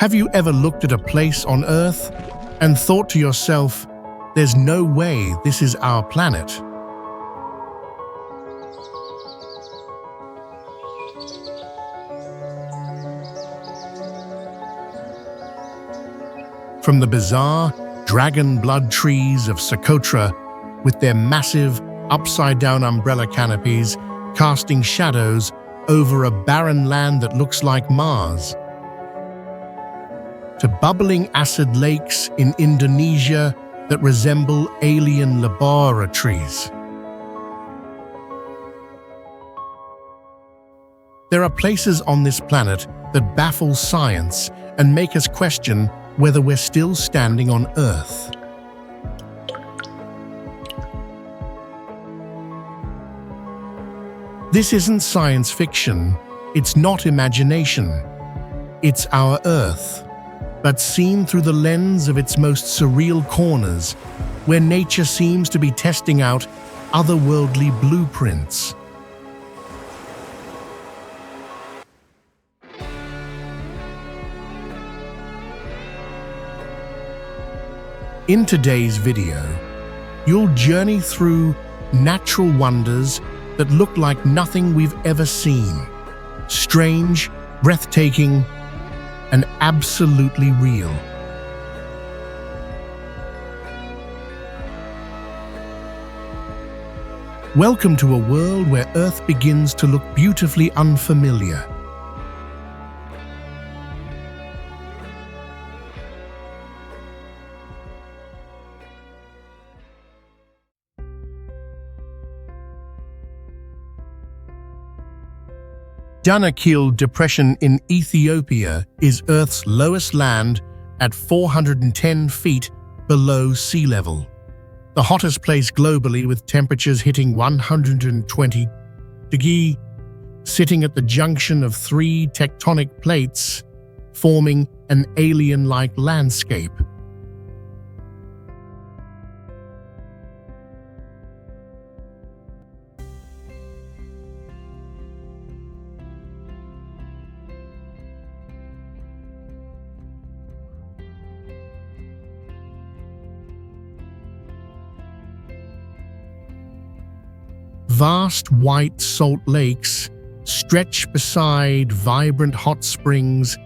Have you ever looked at a place on Earth and thought to yourself, there's no way this is our planet? From the bizarre dragon blood trees of Sotra, with their massive upside-down umbrella canopies casting shadows over a barren land that looks like Mars, to bubbling acid lakes in Indonesia that resemble alien laboratories. There are places on this planet that baffle science and make us question whether we're still standing on Earth. This isn't science fiction, it's not imagination. It's our Earth, but seen through the lens of its most surreal corners, where nature seems to be testing out otherworldly blueprints. In today's video, you'll journey through natural wonders that look like nothing we've ever seen. Strange, breathtaking, and absolutely real. Welcome to a world where Earth begins to look beautifully unfamiliar. Danakil Depression in Ethiopia is Earth's lowest land at 410 feet below sea level. The hottest place globally, with temperatures hitting 120 degrees, sitting at the junction of three tectonic plates, forming an alien-like landscape. Vast white salt lakes stretch beside vibrant hot springs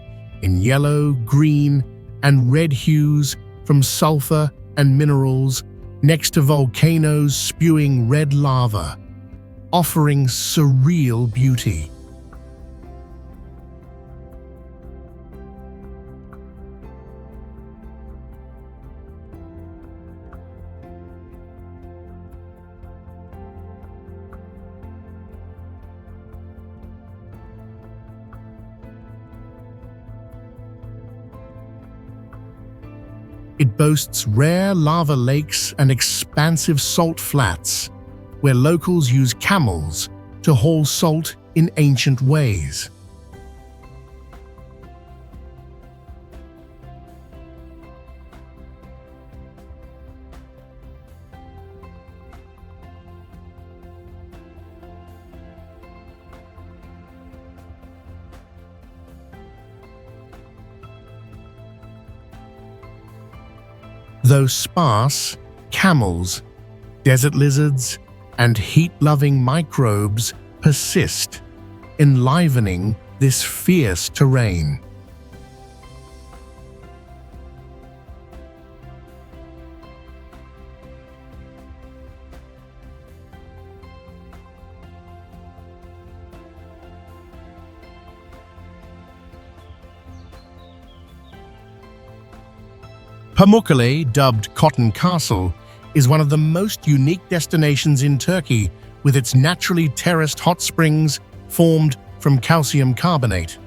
in yellow, green, and red hues from sulfur and minerals, next to volcanoes spewing red lava, offering surreal beauty. It boasts rare lava lakes and expansive salt flats, where locals use camels to haul salt in ancient ways. Though sparse, camels, desert lizards, and heat-loving microbes persist, enlivening this fierce terrain. Permuk, dubbed Cotton Castle, is one of the most unique destinations in Turkey, with its naturally terraced hot springs formed from calcium carbonate.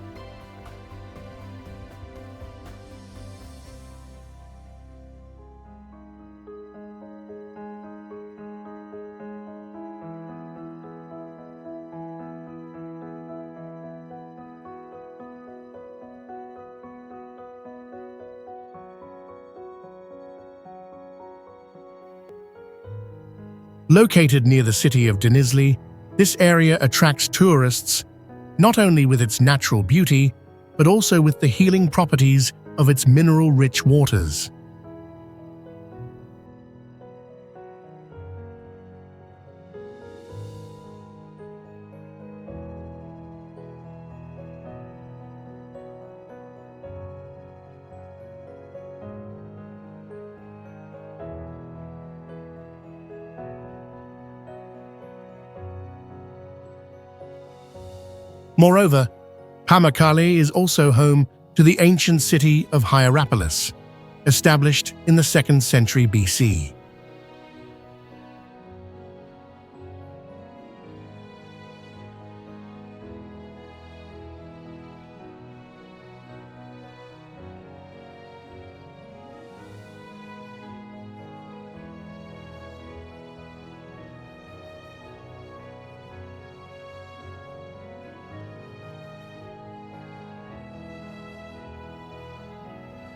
Located near the city of Denizli, this area attracts tourists not only with its natural beauty, but also with the healing properties of its mineral-rich waters. Moreover, Pamukkale is also home to the ancient city of Hierapolis, established in the 2nd century BC.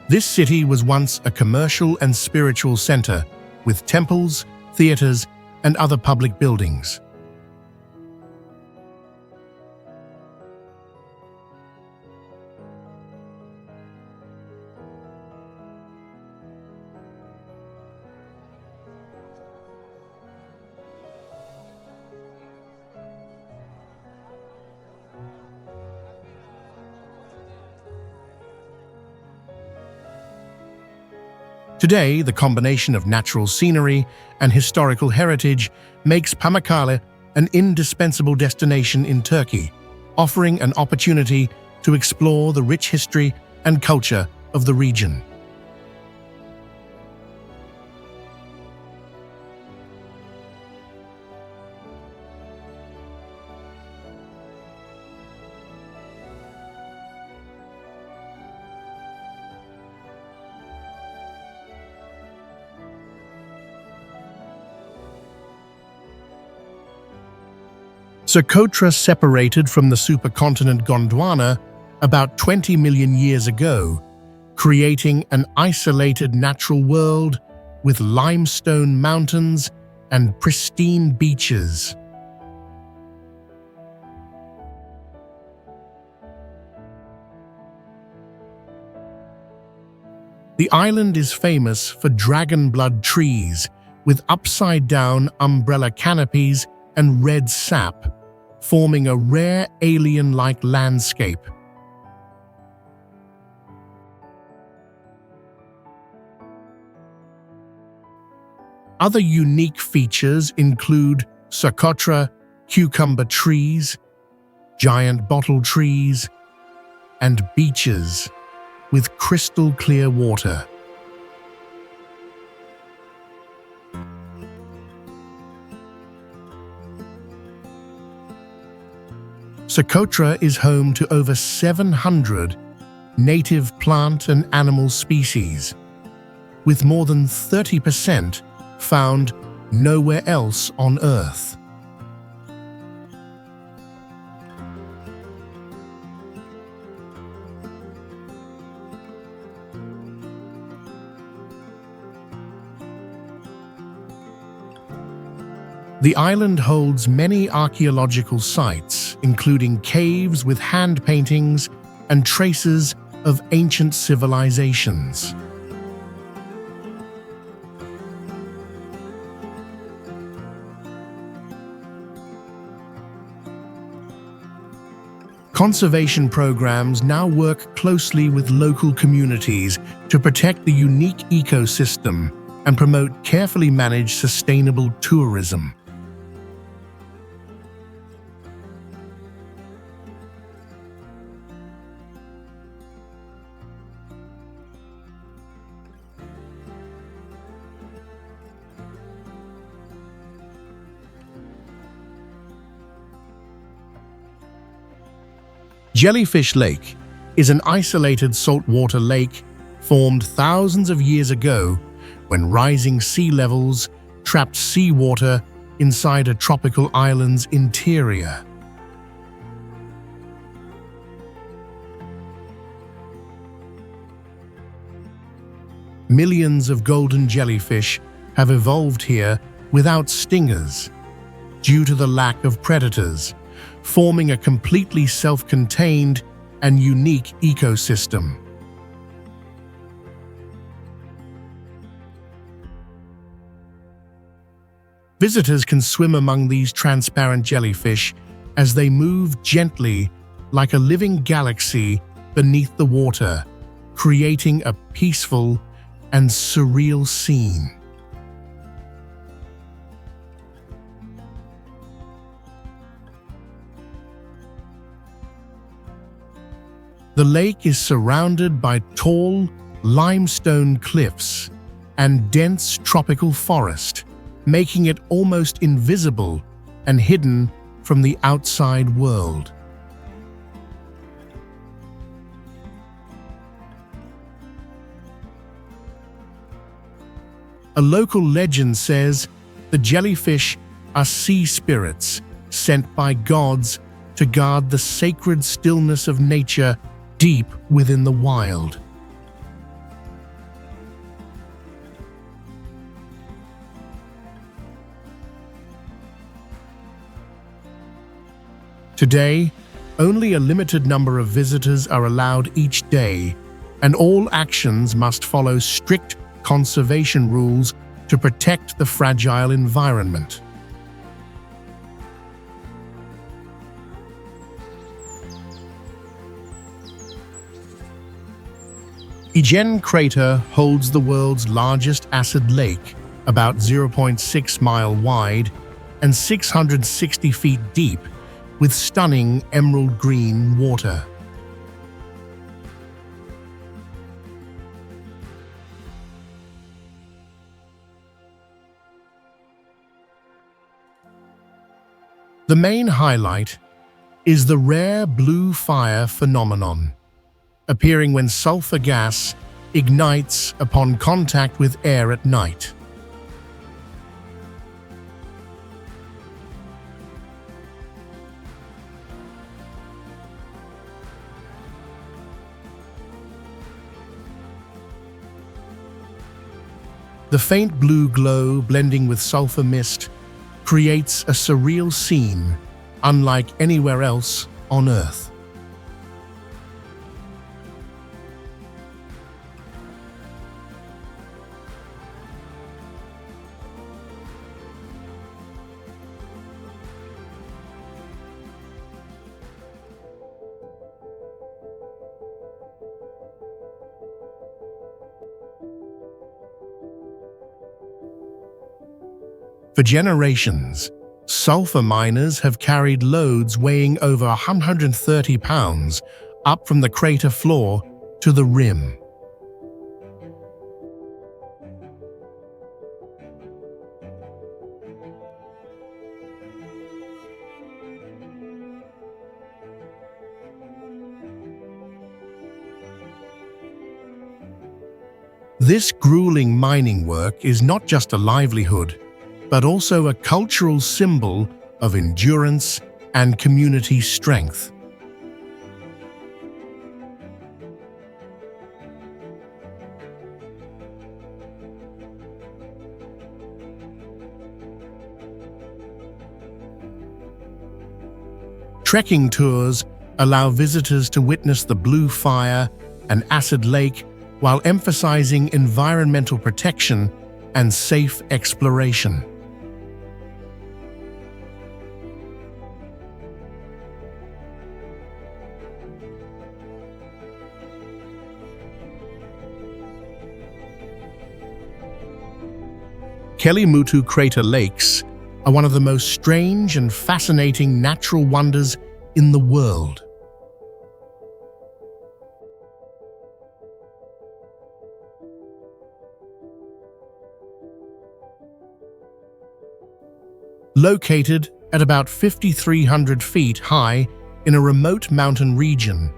This city was once a commercial and spiritual center with temples, theaters, and other public buildings. Today, the combination of natural scenery and historical heritage makes Pamukkale an indispensable destination in Turkey, offering an opportunity to explore the rich history and culture of the region. Sotra separated from the supercontinent Gondwana about 20 million years ago, creating an isolated natural world with limestone mountains and pristine beaches. The island is famous for dragon blood trees with upside-down umbrella canopies and red sap, forming a rare alien-like landscape. Other unique features include Socotra cucumber trees, giant bottle trees, and beaches with crystal-clear water. Socotra is home to over 700 native plant and animal species, with more than 30% found nowhere else on Earth. The island holds many archaeological sites, including caves with hand paintings and traces of ancient civilizations. Conservation programs now work closely with local communities to protect the unique ecosystem and promote carefully managed sustainable tourism. Jellyfish Lake is an isolated saltwater lake formed thousands of years ago when rising sea levels trapped seawater inside a tropical island's interior. Millions of golden jellyfish have evolved here without stingers due to the lack of predators, forming a completely self-contained and unique ecosystem. Visitors can swim among these transparent jellyfish as they move gently like a living galaxy beneath the water, creating a peaceful and surreal scene. The lake is surrounded by tall limestone cliffs and dense tropical forest, making it almost invisible and hidden from the outside world. A local legend says the jellyfish are sea spirits sent by gods to guard the sacred stillness of nature deep within the wild. Today, only a limited number of visitors are allowed each day, and all actions must follow strict conservation rules to protect the fragile environment. Een Crater holds the world's largest acid lake, about 0.6 mile wide and 660 feet deep, with stunning emerald green water. The main highlight is the rare blue fire phenomenon, appearing when sulfur gas ignites upon contact with air at night. The faint blue glow blending with sulfur mist creates a surreal scene unlike anywhere else on Earth. For generations, sulfur miners have carried loads weighing over 130 pounds up from the crater floor to the rim. This grueling mining work is not just a livelihood, but also a cultural symbol of endurance and community strength. Trekking tours allow visitors to witness the blue fire and acid lake while emphasizing environmental protection and safe exploration. Een Crater lakes are one of the most strange and fascinating natural wonders in the world. Located at about 5,300 feet high in a remote mountain region,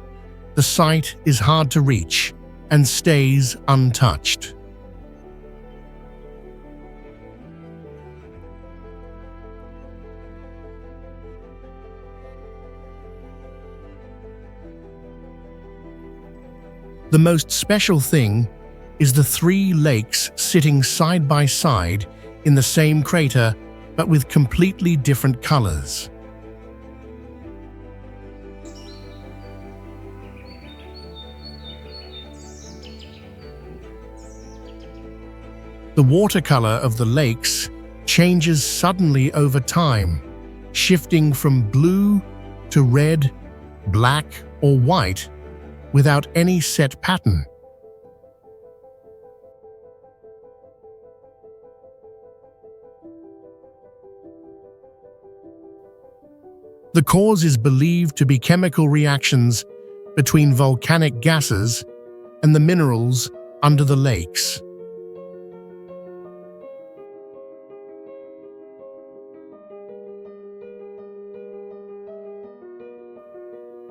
the site is hard to reach and stays untouched. The most special thing is the three lakes sitting side by side in the same crater, but with completely different colors. The watercolor of the lakes changes suddenly over time, shifting from blue to red, black, or white without any set pattern. The cause is believed to be chemical reactions between volcanic gases and the minerals under the lakes.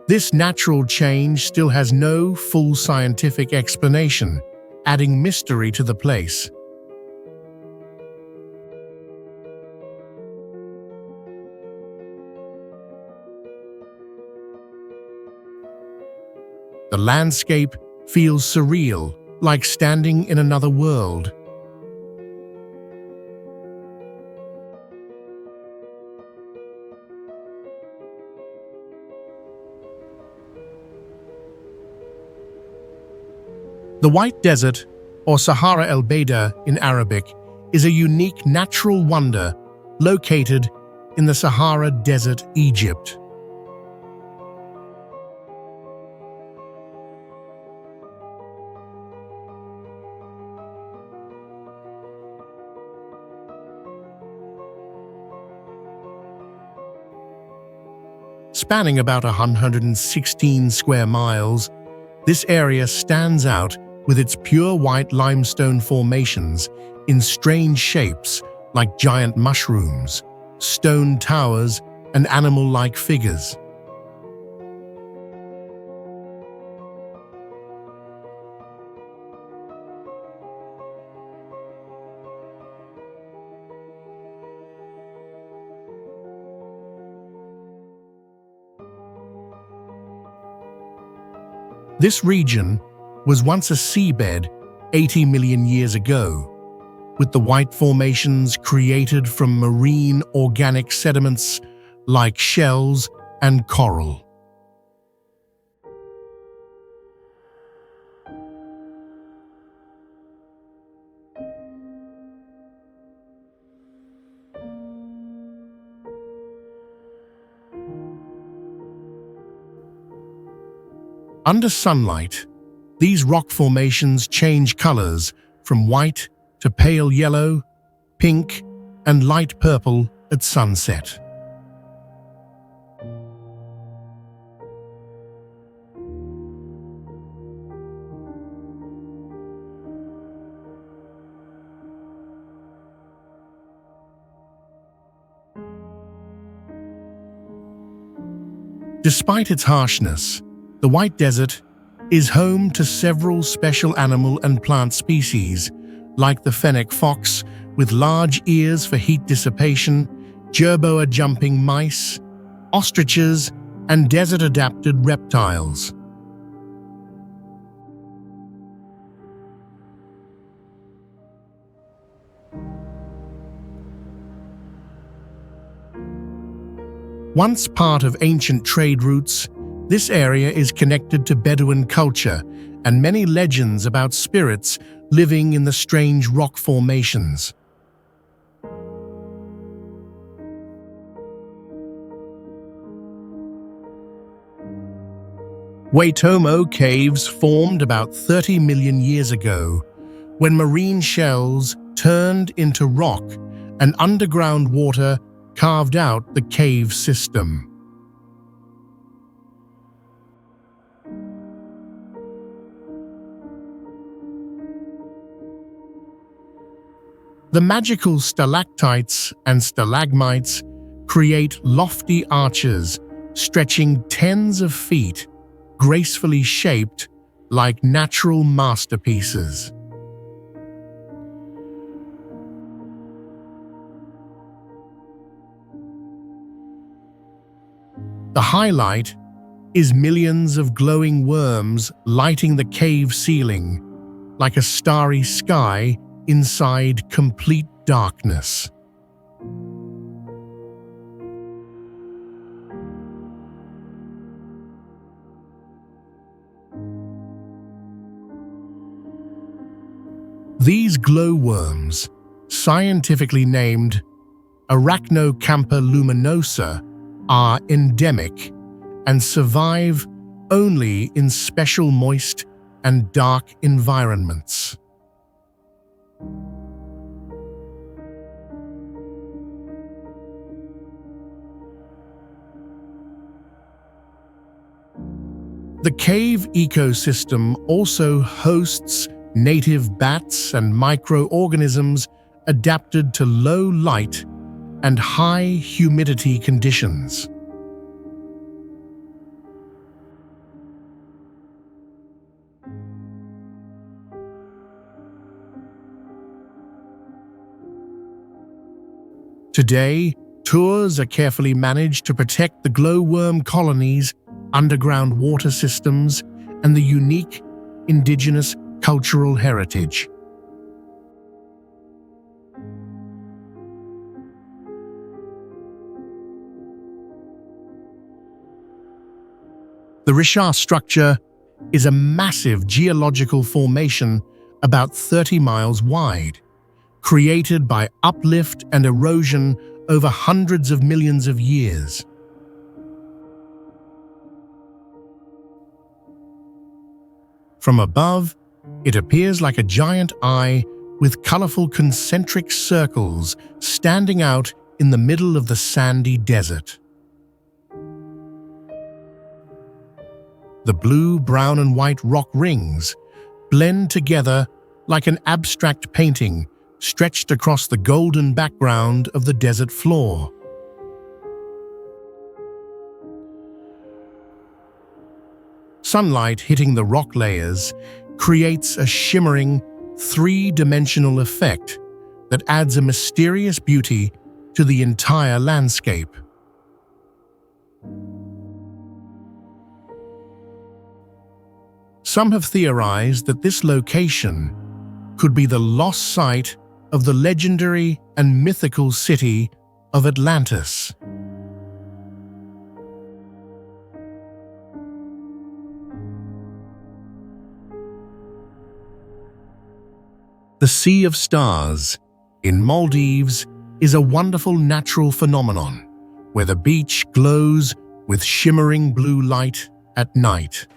This natural change still has no full scientific explanation, adding mystery to the place. The landscape feels surreal, like standing in another world. The White Desert, or Sahara el-Bayda in Arabic, is a unique natural wonder located in the Sahara Desert, Egypt. Spanning about 116 square miles, this area stands out with its pure white limestone formations in strange shapes like giant mushrooms, stone towers, and animal-like figures. This region was once a seabed 80 million years ago, with the white formations created from marine organic sediments like shells and coral. Under sunlight, these rock formations change colors from white to pale yellow, pink, and light purple at sunset. Despite its harshness, the White Desert is home to several special animal and plant species, like the fennec fox with large ears for heat dissipation, jerboa jumping mice, ostriches, and desert-adapted reptiles. Once part of ancient trade routes, this area is connected to Bedouin culture and many legends about spirits living in the strange rock formations. Waytomo Caves formed about 30 million years ago, when marine shells turned into rock and underground water carved out the cave system. The magical stalactites and stalagmites create lofty arches stretching tens of feet, gracefully shaped like natural masterpieces. The highlight is millions of glowing worms lighting the cave ceiling, like a starry sky inside complete darkness. These glowworms, scientifically named Arachnocampa luminosa, are endemic and survive only in special moist and dark environments. The cave ecosystem also hosts native bats and microorganisms adapted to low light and high humidity conditions. Today, tours are carefully managed to protect the glowworm colonies, underground water systems, and the unique indigenous cultural heritage. The Rishar Structure is a massive geological formation about 30 miles wide, created by uplift and erosion over hundreds of millions of years. From above, it appears like a giant eye with colorful concentric circles standing out in the middle of the sandy desert. The blue, brown, and white rock rings blend together like an abstract painting stretched across the golden background of the desert floor. Sunlight hitting the rock layers creates a shimmering, three-dimensional effect that adds a mysterious beauty to the entire landscape. Some have theorized that this location could be the lost site of the legendary and mythical city of Atlantis. The Sea of Stars in Maldives is a wonderful natural phenomenon where the beach glows with shimmering blue light at night.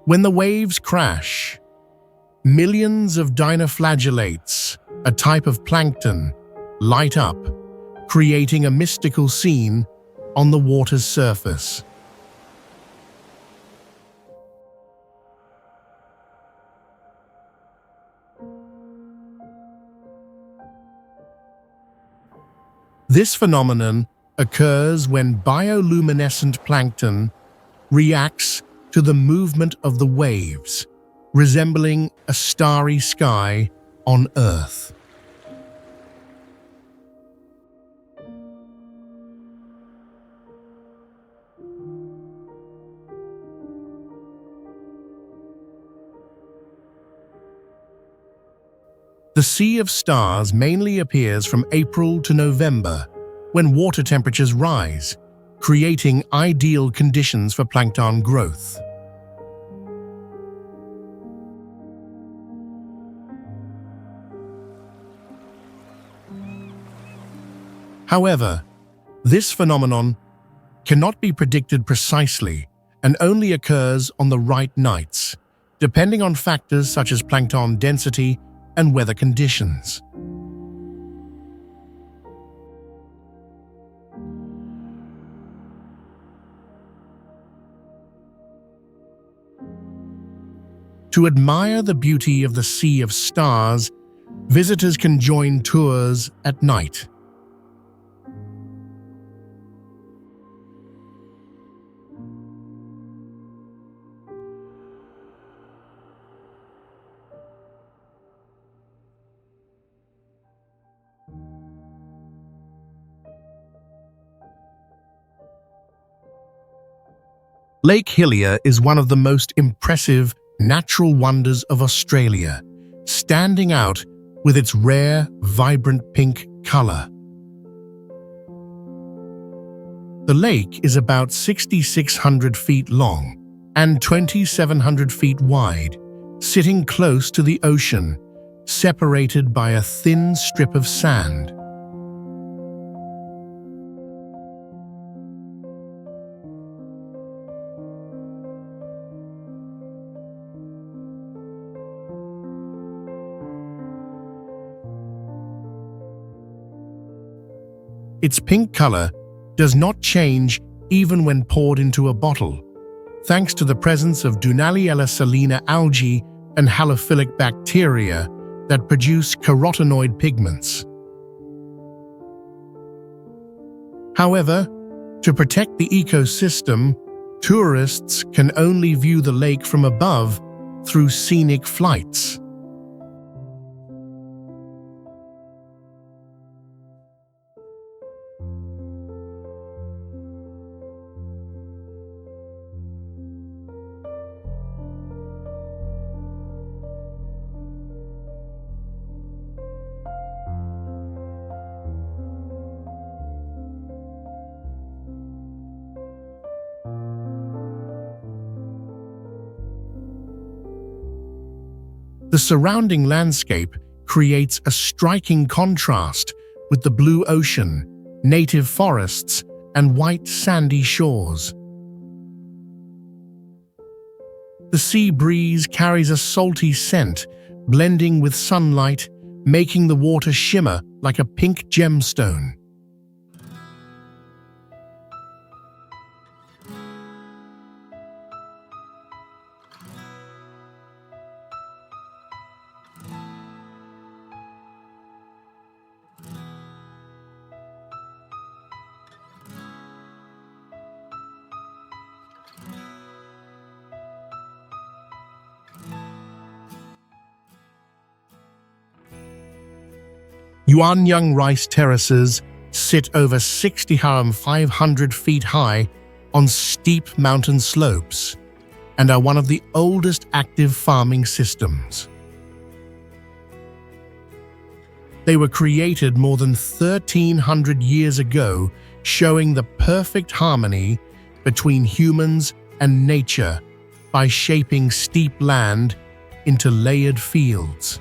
When the waves crash, millions of dinoflagellates, a type of plankton, light up, creating a mystical scene on the water's surface. This phenomenon occurs when bioluminescent plankton reacts to the movement of the waves, resembling a starry sky on Earth. The Sea of Stars mainly appears from April to November, when water temperatures rise, creating ideal conditions for plankton growth. However, this phenomenon cannot be predicted precisely and only occurs on the right nights, depending on factors such as plankton density and weather conditions. To admire the beauty of the Sea of Stars, visitors can join tours at night. Lake Helia is one of the most impressive natural wonders of Australia, standing out with its rare, vibrant pink color. The lake is about 6,600 feet long and 2,700 feet wide, sitting close to the ocean, separated by a thin strip of sand. Its pink color does not change even when poured into a bottle, thanks to the presence of Dunaliella salina algae and halophilic bacteria that produce carotenoid pigments. However, to protect the ecosystem, tourists can only view the lake from above through scenic flights. The surrounding landscape creates a striking contrast with the blue ocean, native forests, and white sandy shores. The sea breeze carries a salty scent, blending with sunlight, making the water shimmer like a pink gemstone. Yuanyun rice terraces sit over 500 feet high on steep mountain slopes and are one of the oldest active farming systems. They were created more than 1,300 years ago, showing the perfect harmony between humans and nature by shaping steep land into layered fields.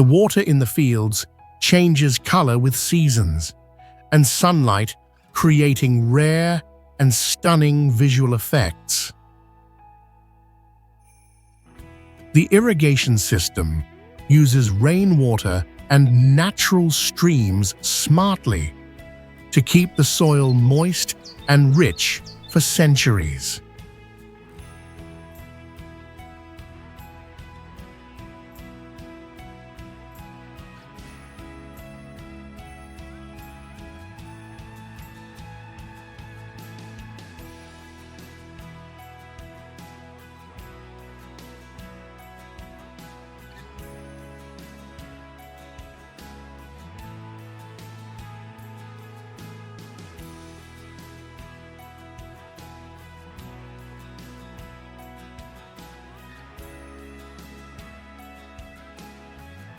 The water in the fields changes color with seasons, and sunlight creating rare and stunning visual effects. The irrigation system uses rainwater and natural streams smartly to keep the soil moist and rich for centuries.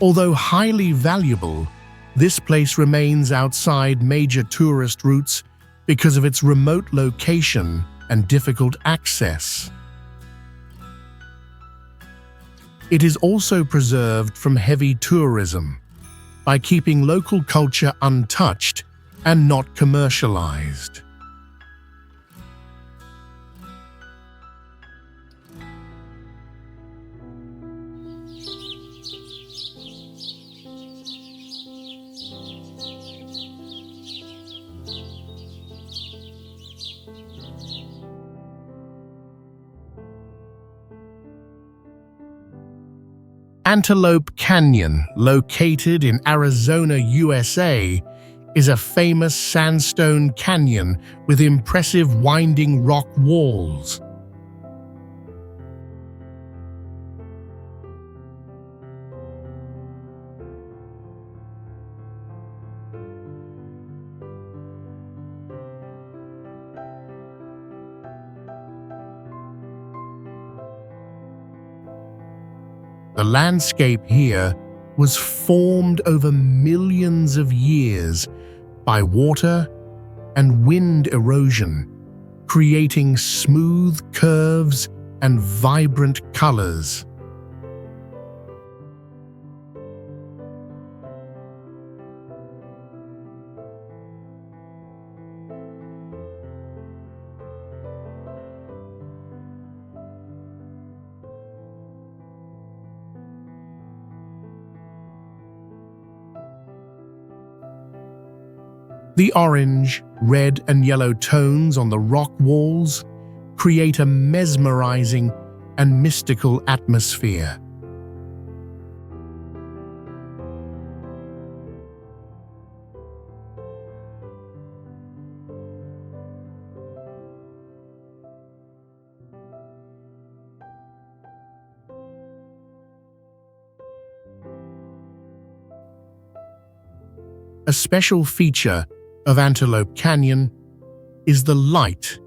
Although highly valuable, this place remains outside major tourist routes because of its remote location and difficult access. It is also preserved from heavy tourism by keeping local culture untouched and not commercialized. Antelope Canyon, located in Arizona, USA, is a famous sandstone canyon with impressive winding rock walls. The landscape here was formed over millions of years by water and wind erosion, creating smooth curves and vibrant colors. The orange, red, and yellow tones on the rock walls create a mesmerizing and mystical atmosphere. A special feature of Antelope Canyon is the light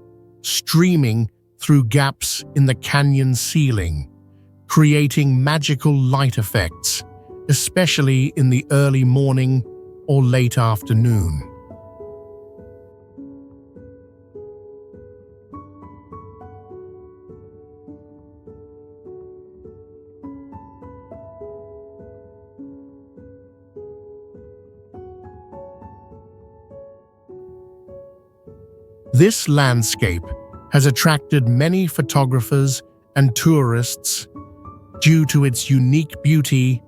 streaming through gaps in the canyon ceiling, creating magical light effects, especially in the early morning or late afternoon. This landscape has attracted many photographers and tourists due to its unique beauty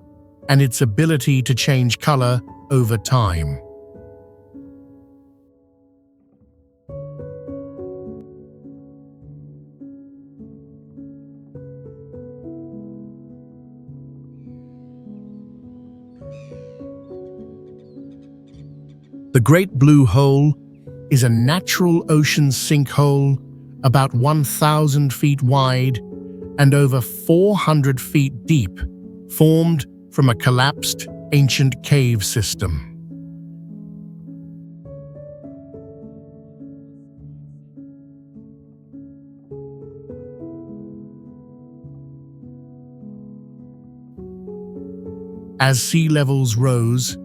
and its ability to change color over time. The Great Blue Hole is a natural ocean sinkhole about 1,000 feet wide and over 400 feet deep, formed from a collapsed ancient cave system. As sea levels rose,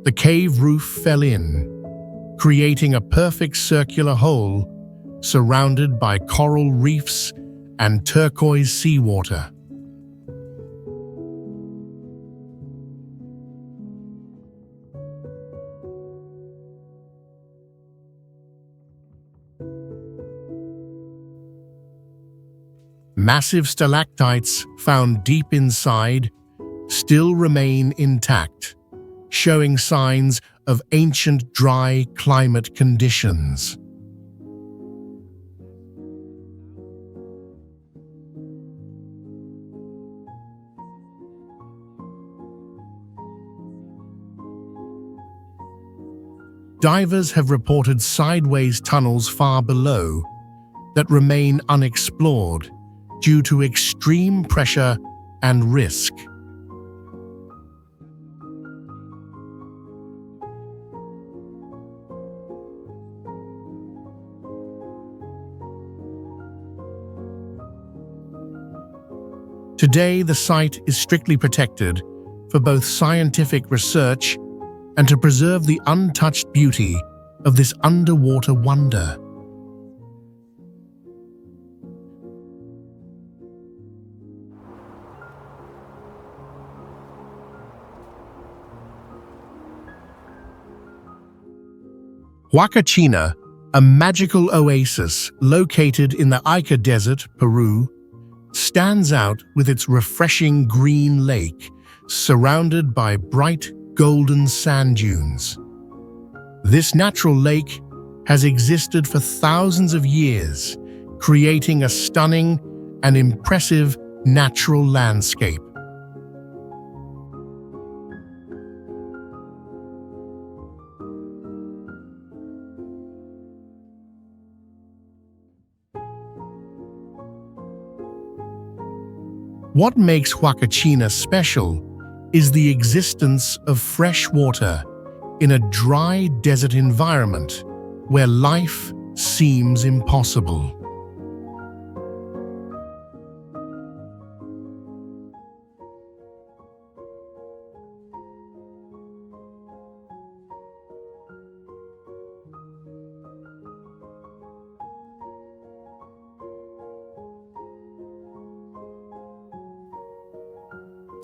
the cave roof fell in, creating a perfect circular hole surrounded by coral reefs and turquoise seawater. Massive stalactites found deep inside still remain intact, showing signs of ancient dry climate conditions. Divers have reported sideways tunnels far below that remain unexplored due to extreme pressure and risk. Today, the site is strictly protected for both scientific research and to preserve the untouched beauty of this underwater wonder. Huacachina, a magical oasis located in the Ica Desert, Peru, stands out with its refreshing green lake surrounded by bright golden sand dunes. This natural lake has existed for thousands of years, creating a stunning and impressive natural landscape. What makes Huacachina special is the existence of fresh water in a dry desert environment where life seems impossible.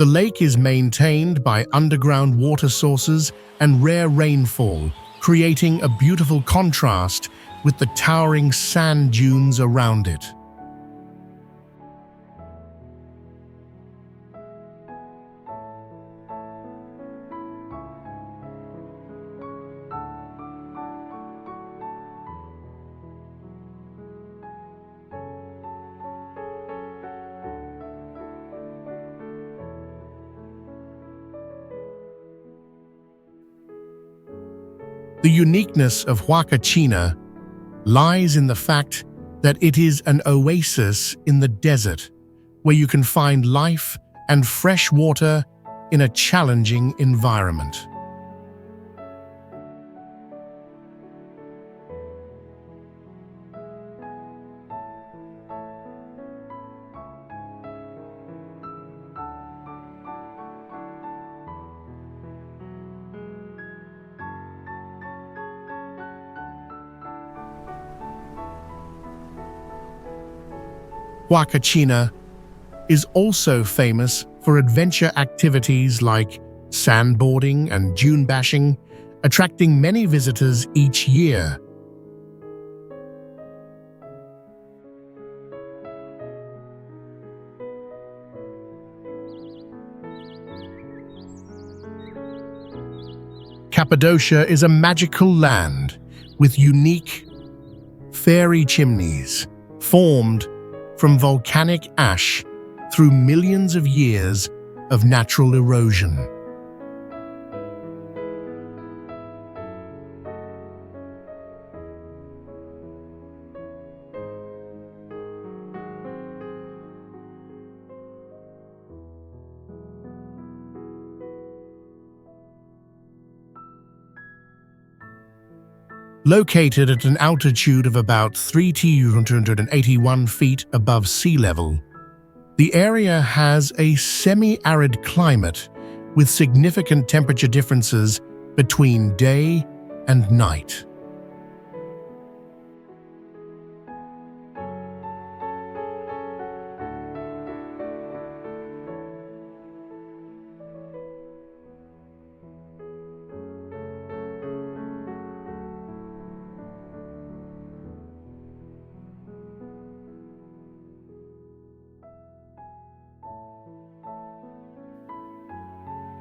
The lake is maintained by underground water sources and rare rainfall, creating a beautiful contrast with the towering sand dunes around it. The uniqueness of Huacachina lies in the fact that it is an oasis in the desert, where you can find life and fresh water in a challenging environment. Huacachina is also famous for adventure activities like sandboarding and dune bashing, attracting many visitors each year. Cappadocia is a magical land with unique fairy chimneys formed from volcanic ash through millions of years of natural erosion. Located at an altitude of about 3,281 feet above sea level, the area has a semi-arid climate with significant temperature differences between day and night.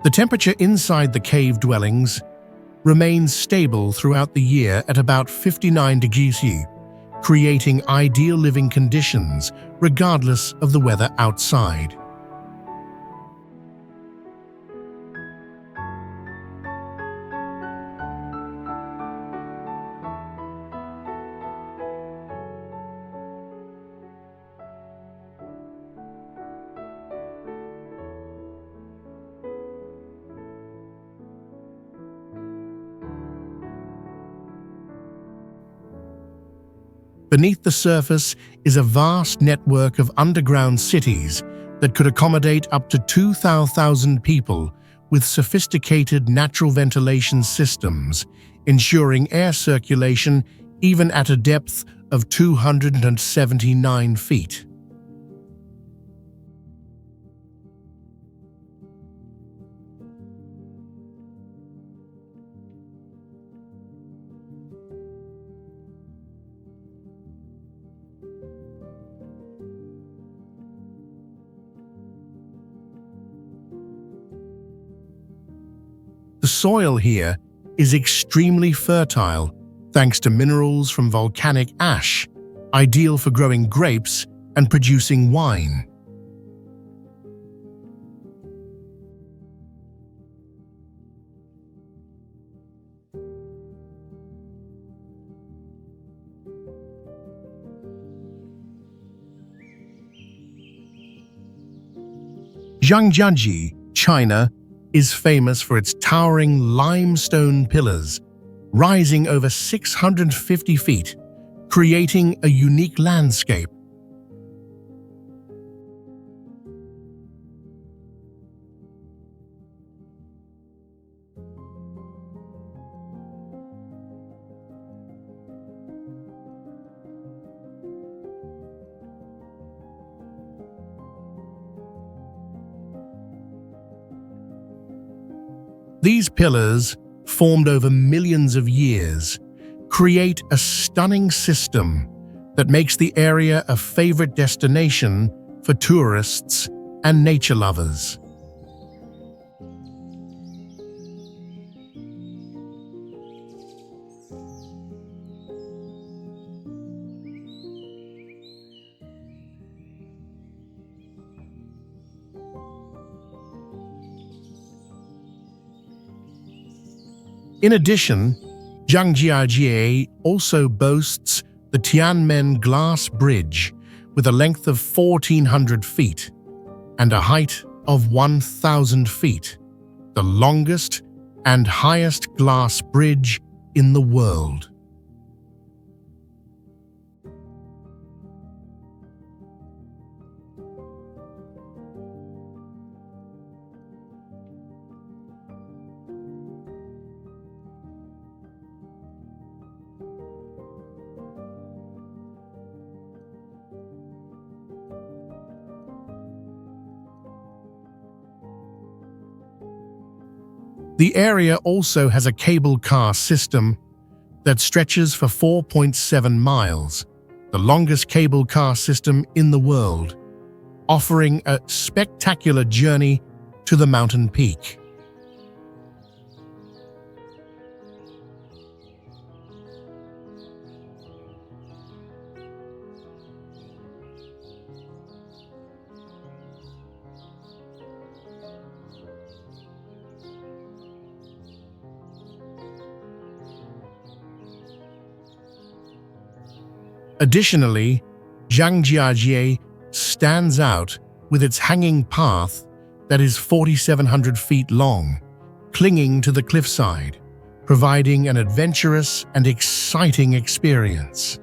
The temperature inside the cave dwellings remains stable throughout the year at about 59 degrees C, creating ideal living conditions regardless of the weather outside. Beneath the surface is a vast network of underground cities that could accommodate up to 2,000 people with sophisticated natural ventilation systems, ensuring air circulation even at a depth of 279 feet. The soil here is extremely fertile thanks to minerals from volcanic ash, ideal for growing grapes and producing wine. Zhangjiajie, China, is famous for its towering limestone pillars, rising over 650 feet, creating a unique landscape. These pillars, formed over millions of years, create a stunning system that makes the area a favorite destination for tourists and nature lovers. In addition, Zhangjiajie also boasts the Tianmen Glass Bridge with a length of 1,400 feet and a height of 1,000 feet, the longest and highest glass bridge in the world. The area also has a cable car system that stretches for 4.7 miles, the longest cable car system in the world, offering a spectacular journey to the mountain peak. Additionally, Zhangjiajie stands out with its hanging path that is 4,700 feet long, clinging to the cliffside, providing an adventurous and exciting experience.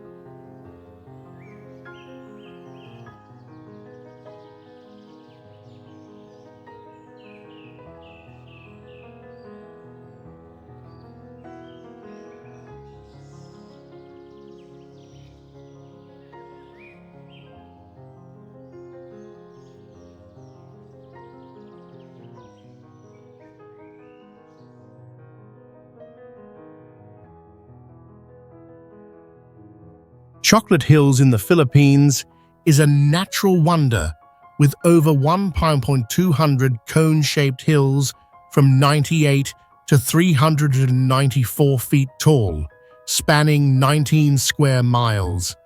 Chocolate Hills in the Philippines is a natural wonder with over 1,200 cone-shaped hills from 98 to 394 feet tall, spanning 19 square miles,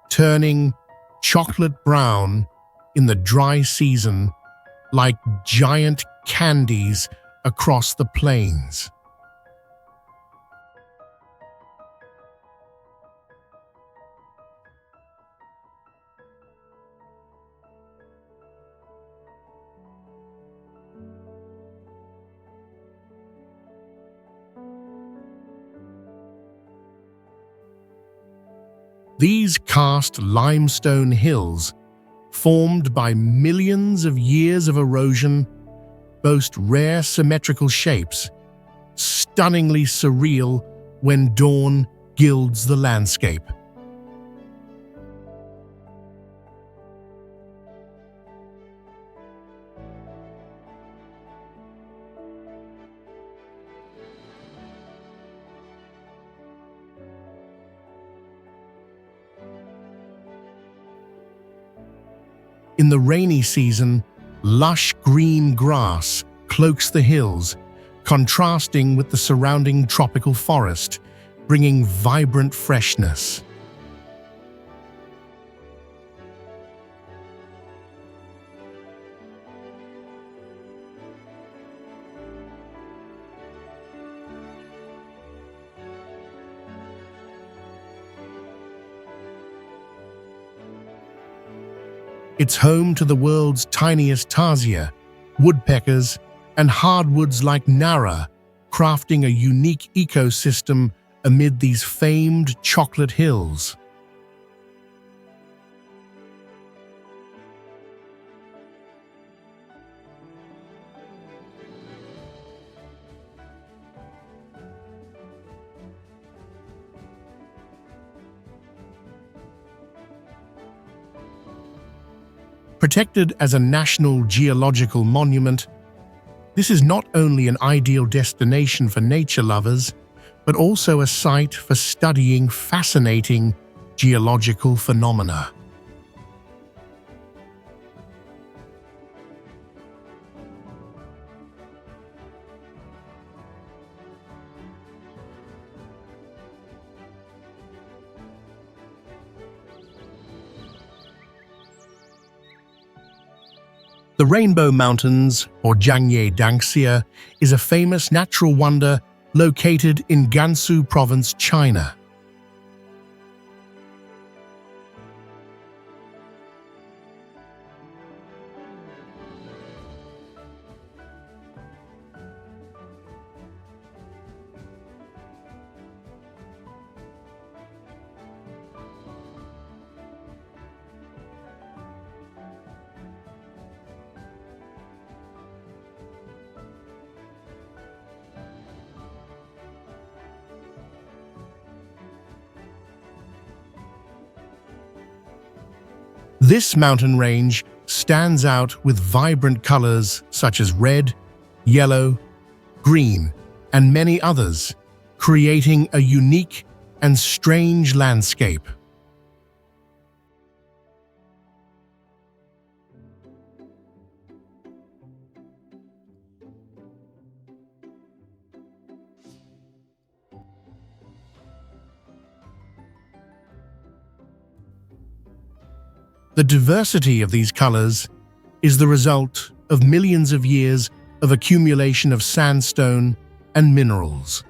turning chocolate brown in the dry season like giant candies across the plains. These karst limestone hills, formed by millions of years of erosion, boast rare symmetrical shapes, stunningly surreal when dawn gilds the landscape. In the rainy season, lush green grass cloaks the hills, contrasting with the surrounding tropical forest, bringing vibrant freshness. It's home to the world's tiniest tarsier, woodpeckers, and hardwoods like Nara, crafting a unique ecosystem amid these famed chocolate hills. Protected as a national geological monument, this is not only an ideal destination for nature lovers, but also a site for studying fascinating geological phenomena. The Rainbow Mountains, or Dangia, is a famous natural wonder located in Gansu Province, China. This mountain range stands out with vibrant colors such as red, yellow, green, and many others, creating a unique and strange landscape. The diversity of these colors is the result of millions of years of accumulation of sandstone and minerals.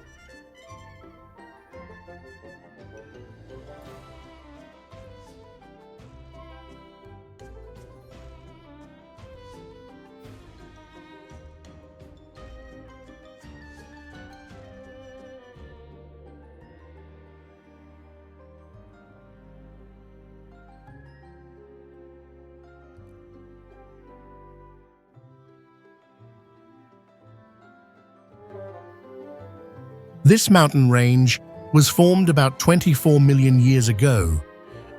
This mountain range was formed about 24 million years ago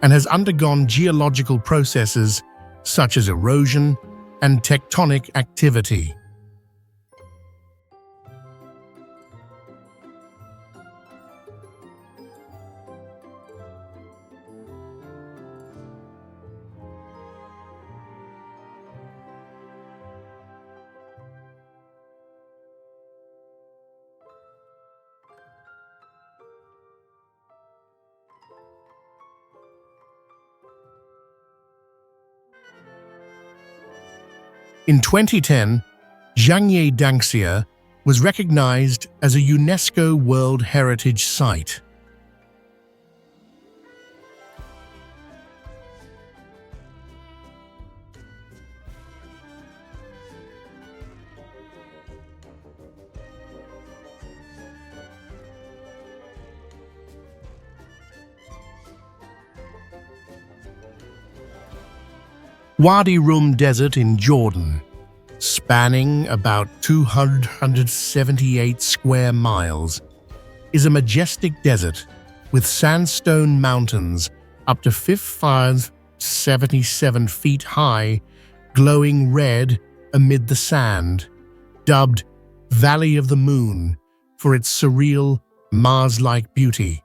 and has undergone geological processes such as erosion and tectonic activity. In 2010, Jang Jia was recognized as a UNESCO World Heritage Site. Wadi Rum Desert in Jordan, spanning about 278 square miles, is a majestic desert with sandstone mountains up to 577 feet high, glowing red amid the sand, dubbed Valley of the Moon for its surreal, Mars-like beauty.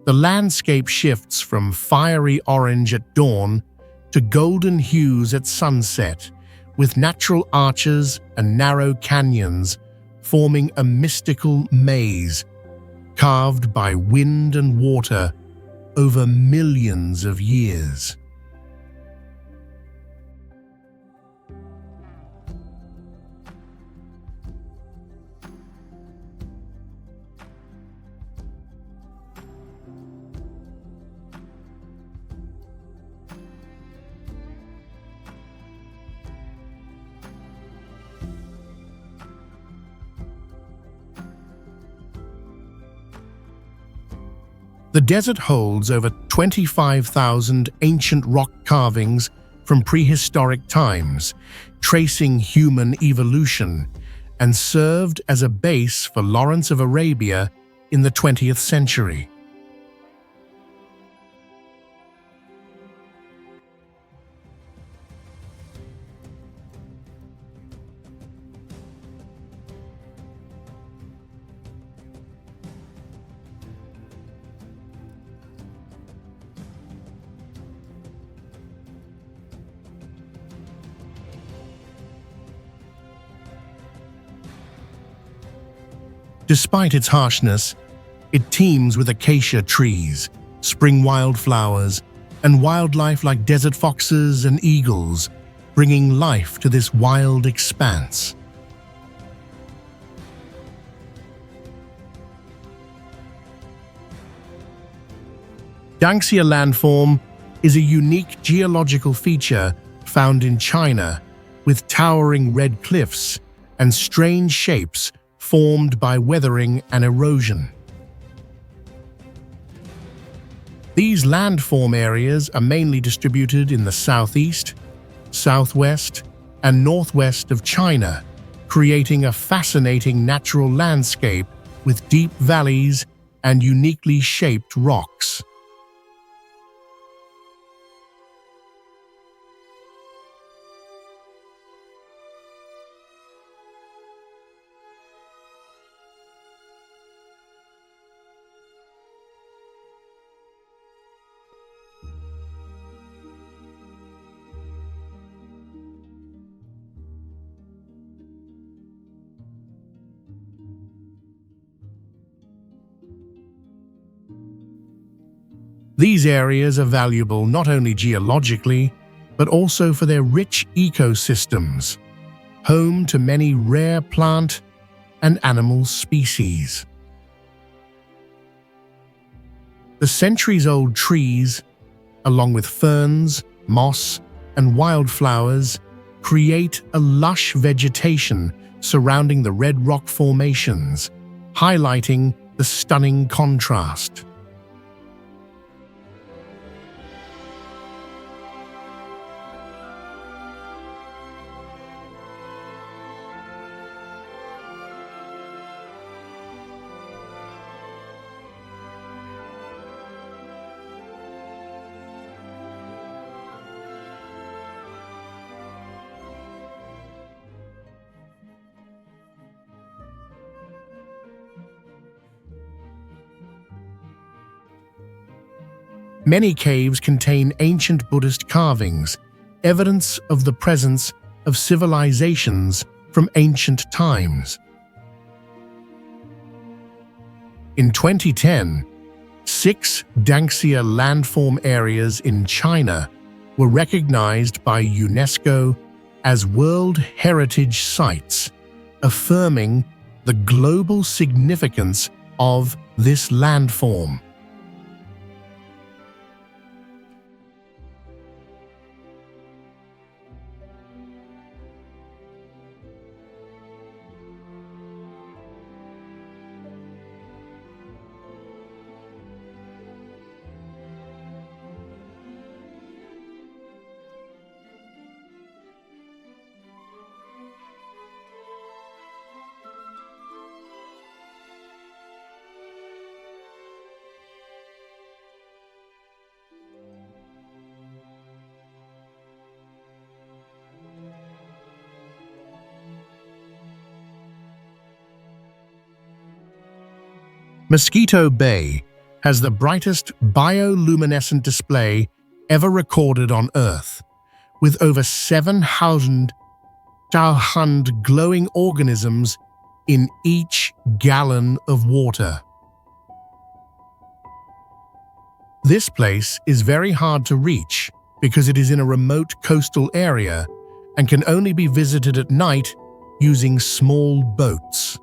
The landscape shifts from fiery orange at dawn to golden hues at sunset, with natural arches and narrow canyons forming a mystical maze. carved by wind and water over millions of years. The desert holds over 25,000 ancient rock carvings from prehistoric times, tracing human evolution, and served as a base for Lawrence of Arabia in the 20th century. Despite its harshness, it teems with acacia trees, spring wildflowers, and wildlife like desert foxes and eagles, bringing life to this wild expanse. Dangia Landform is a unique geological feature found in China, with towering red cliffs and strange shapes formed by weathering and erosion. These landform areas are mainly distributed in the southeast, southwest, and northwest of China, creating a fascinating natural landscape with deep valleys and uniquely shaped rocks. These areas are valuable not only geologically, but also for their rich ecosystems, home to many rare plant and animal species. The centuries-old trees, along with ferns, moss, and wildflowers, create a lush vegetation surrounding the red rock formations, highlighting the stunning contrast. Many caves contain ancient Buddhist carvings, evidence of the presence of civilizations from ancient times. In 2010, 6 Dangia Landform areas in China were recognized by UNESCO as World Heritage Sites, affirming the global significance of this landform. Mosquito Bay has the brightest bioluminescent display ever recorded on Earth, with over 7,000 glowing organisms in each gallon of water. This place is very hard to reach because it is in a remote coastal area and can only be visited at night using small boats.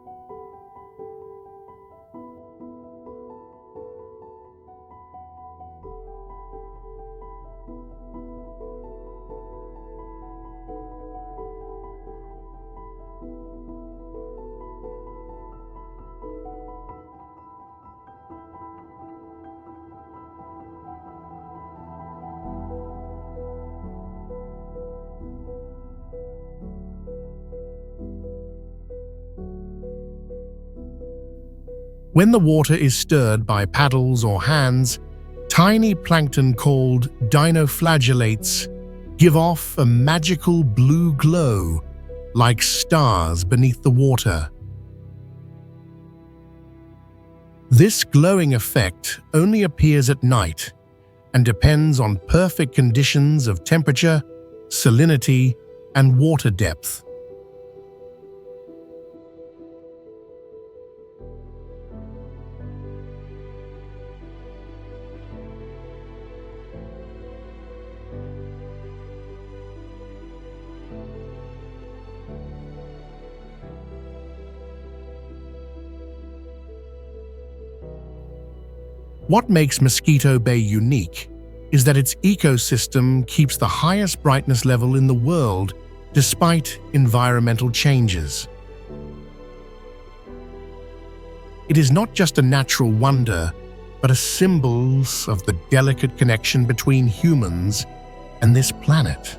When the water is stirred by paddles or hands, tiny plankton called dinoflagellates give off a magical blue glow like stars beneath the water. This glowing effect only appears at night and depends on perfect conditions of temperature, salinity, and water depth. What makes Mosquito Bay unique is that its ecosystem keeps the highest brightness level in the world despite environmental changes. It is not just a natural wonder, but a symbol of the delicate connection between humans and this planet.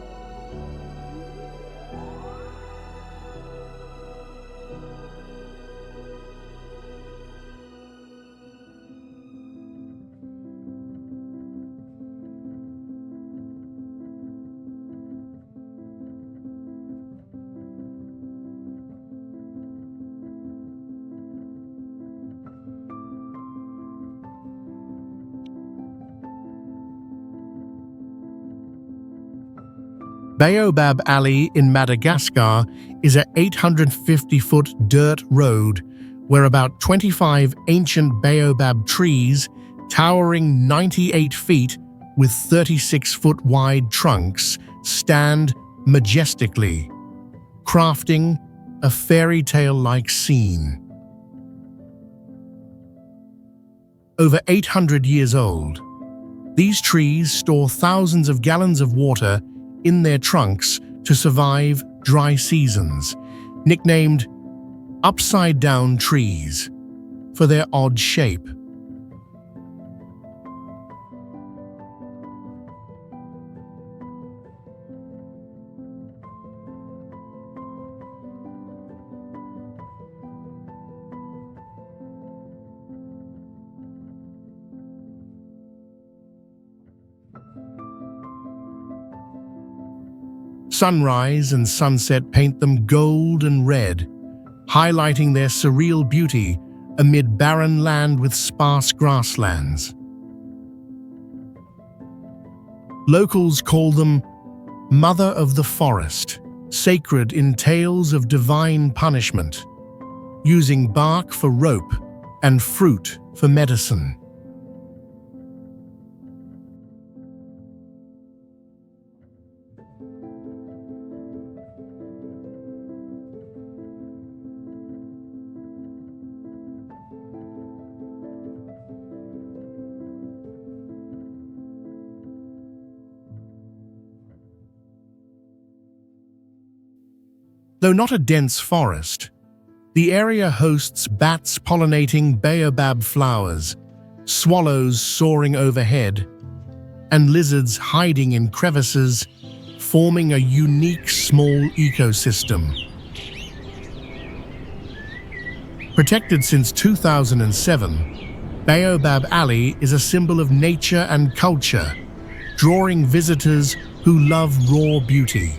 Beaab Alley in Madagascar is an 850-foot dirt road where about 25 ancient baobab trees, towering 98 feet with 36-foot wide trunks, stand majestically, crafting a fairy tale-like scene. Over 800 years old, these trees store thousands of gallons of water in their trunks to survive dry seasons, nicknamed upside-down trees for their odd shape. Sunrise and sunset paint them gold and red, highlighting their surreal beauty amid barren land with sparse grasslands. Locals call them Mother of the Forest, sacred in tales of divine punishment, using bark for rope and fruit for medicine. Though not a dense forest, the area hosts bats pollinating baobab flowers, swallows soaring overhead, and lizards hiding in crevices, forming a unique small ecosystem. Protected since 2007, Beaab Alley is a symbol of nature and culture, drawing visitors who love raw beauty.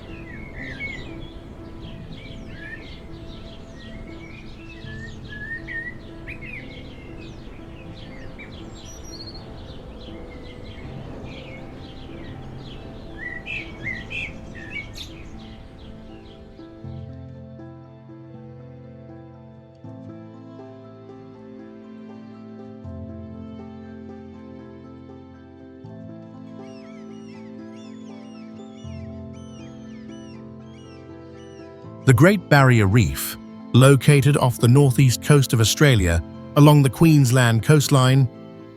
The Great Barrier Reef, located off the northeast coast of Australia along the Queensland coastline,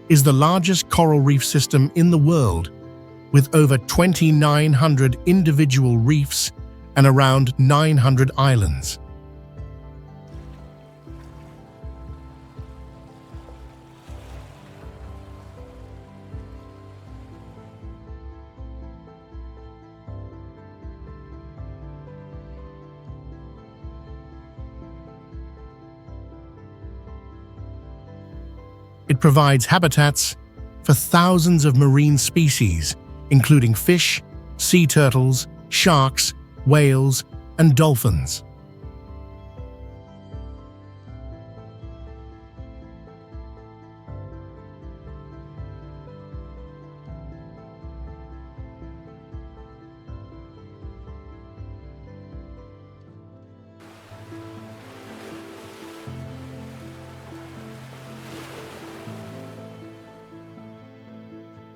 is the largest coral reef system in the world, with over 2,900 individual reefs and around 900 islands. It provides habitats for thousands of marine species, including fish, sea turtles, sharks, whales, and dolphins.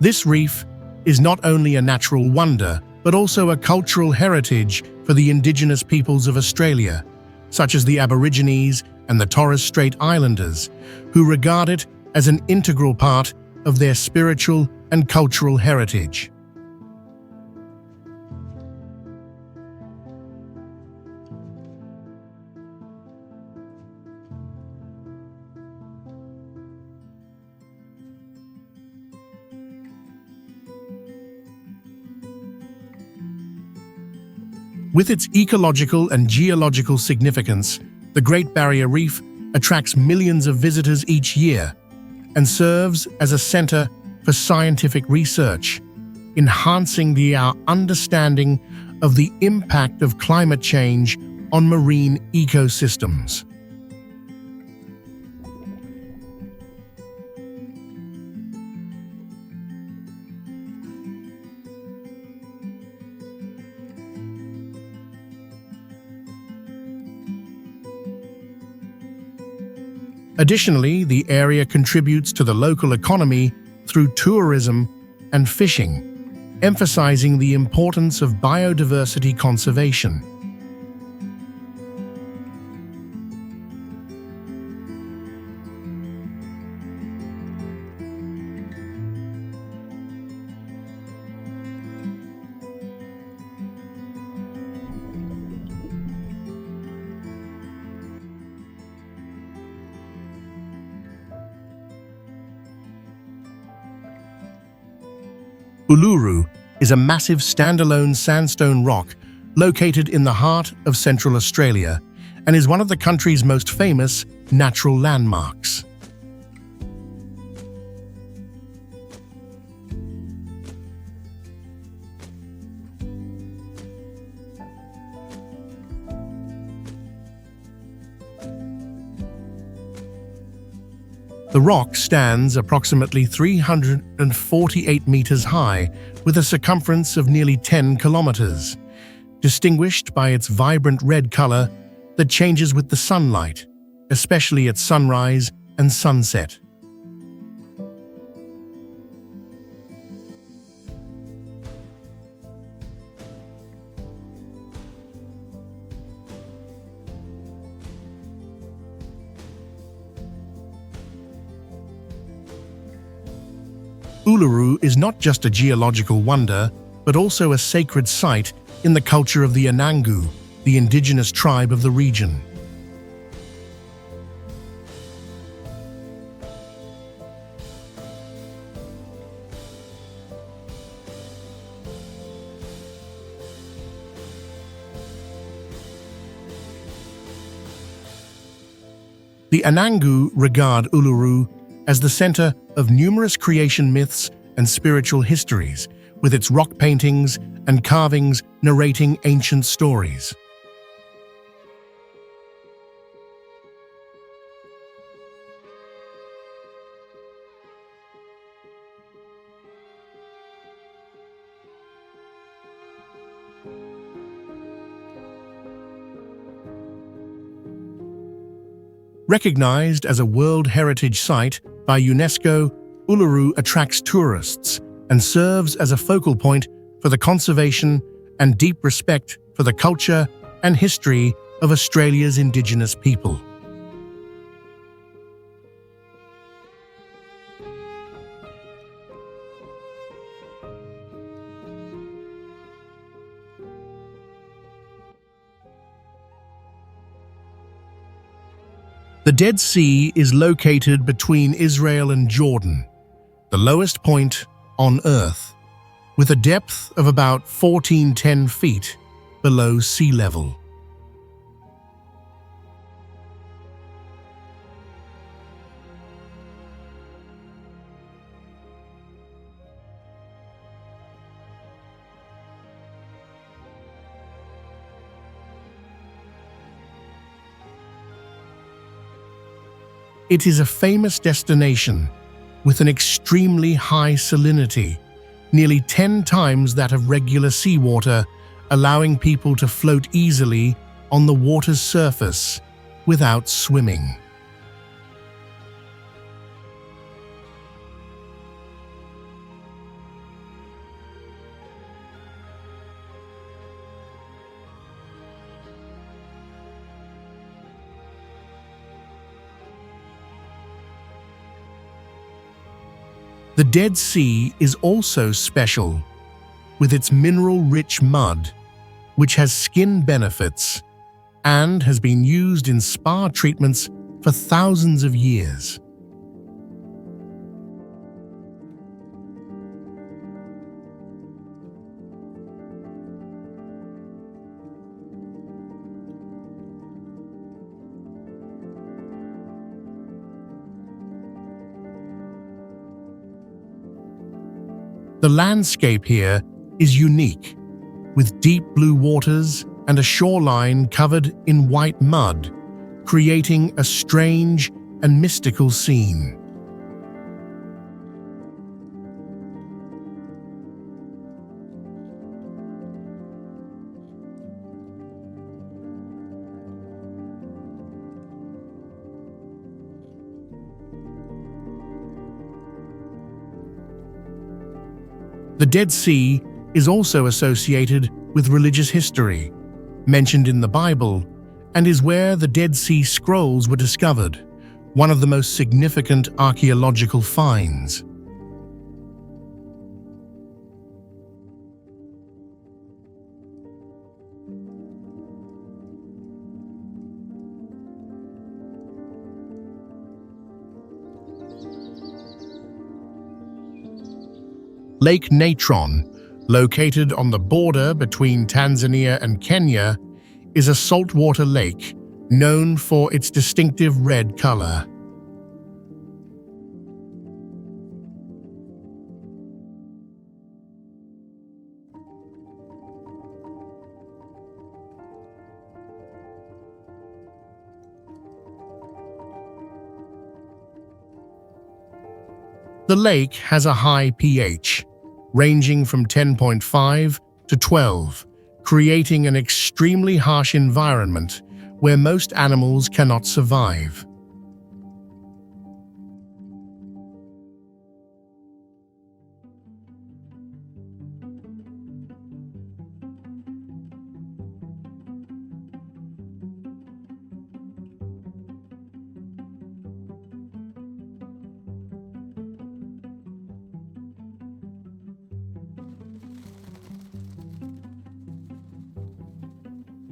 This reef is not only a natural wonder, but also a cultural heritage for the indigenous peoples of Australia, such as the Aborigines and the Torres Strait Islanders, who regard it as an integral part of their spiritual and cultural heritage. With its ecological and geological significance, the Great Barrier Reef attracts millions of visitors each year and serves as a center for scientific research, enhancing our understanding of the impact of climate change on marine ecosystems. Additionally, the area contributes to the local economy through tourism and fishing, emphasizing the importance of biodiversity conservation. Uluru is a massive standalone sandstone rock located in the heart of Central Australia and is one of the country's most famous natural landmarks. The rock stands approximately 348 meters high with a circumference of nearly 10 kilometers, distinguished by its vibrant red color that changes with the sunlight, especially at sunrise and sunset. Uluru is not just a geological wonder, but also a sacred site in the culture of the Anangu, the indigenous tribe of the region. The Anangu regard Uluru as the center of numerous creation myths and spiritual histories, with its rock paintings and carvings narrating ancient stories. Recognized as a World Heritage Site by UNESCO, Uluru attracts tourists and serves as a focal point for the conservation and deep respect for the culture and history of Australia's Indigenous people. The Dead Sea is located between Israel and Jordan, the lowest point on Earth, with a depth of about 1410 feet below sea level. It is a famous destination with an extremely high salinity, nearly 10 times that of regular seawater, allowing people to float easily on the water's surface without swimming. The Dead Sea is also special with its mineral-rich mud, which has skin benefits and has been used in spa treatments for thousands of years. The landscape here is unique, with deep blue waters and a shoreline covered in white mud, creating a strange and mystical scene. The Dead Sea is also associated with religious history, mentioned in the Bible, and is where the Dead Sea Scrolls were discovered, one of the most significant archaeological finds. Lake Natron, located on the border between Tanzania and Kenya, is a saltwater lake known for its distinctive red color. The lake has a high pH, ranging from 10.5 to 12, creating an extremely harsh environment where most animals cannot survive.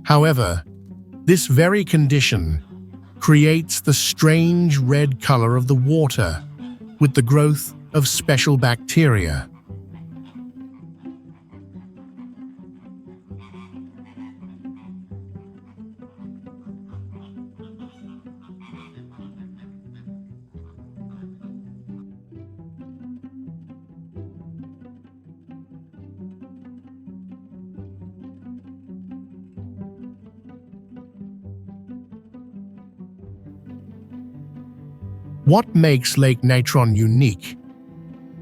However, this very condition creates the strange red color of the water with the growth of special bacteria. What makes Lake Natron unique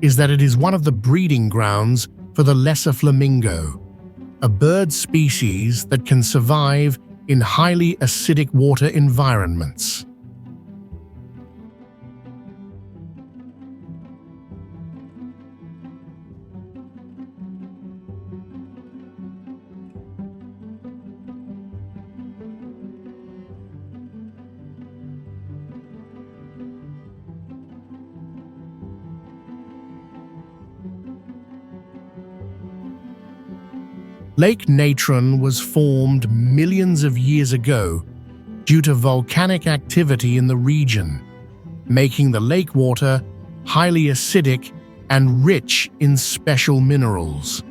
is that it is one of the breeding grounds for the lesser flamingo, a bird species that can survive in highly acidic water environments. Lake Natron was formed millions of years ago due to volcanic activity in the region, making the lake water highly acidic and rich in special minerals.